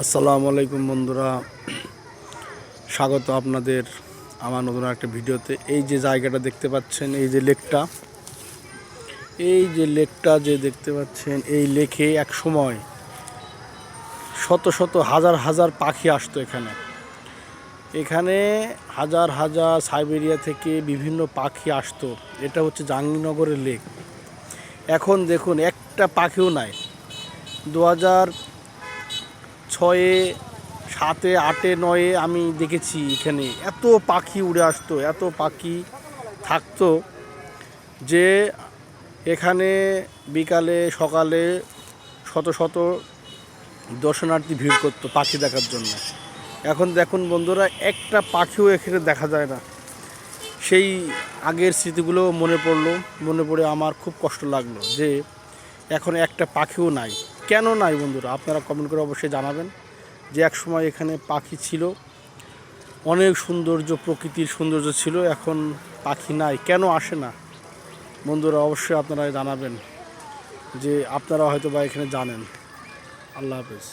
আসসালামু আলাইকুম বন্ধুরা, স্বাগত আপনাদের আমার নতুন একটা ভিডিওতে। এই যে জায়গাটা দেখতে পাচ্ছেন, এই যে লেকটা দেখতে পাচ্ছেন, এই লেকে এক সময় শত শত হাজার হাজার পাখি আসতো এখানে। এখানে হাজার হাজার সাইবেরিয়া থেকে বিভিন্ন পাখি আসতো। এটা হচ্ছে জাহাঙ্গীরনগরের লেক। এখন দেখুন একটা পাখিও নাই। 2006-এ, 7-এ, 8-এ, 9-এ আমি দেখেছি এখানে এত পাখি উড়ে আসতো, এত পাখি থাকতো যে এখানে বিকালে সকালে শত শত দর্শনার্থী ভিড় করতো পাখি দেখার জন্য। এখন দেখুন বন্ধুরা, একটা পাখিও এখানে দেখা যায় না। সেই আগের স্মৃতিগুলো মনে পড়ে আমার খুব কষ্ট লাগলো যে এখন একটা পাখিও নাই। কেন নাই বন্ধুরা, আপনারা কমেন্ট করে অবশ্যই জানাবেন যে এক সময় এখানে পাখি ছিল, অনেক সৌন্দর্য, প্রকৃতির সৌন্দর্য ছিল। এখন পাখি নাই, কেন আসে না বন্ধুরা? অবশ্যই আপনারা জানাবেন যে আপনারা হয়তো বা এখানে জানেন। আল্লাহ হাফেজ।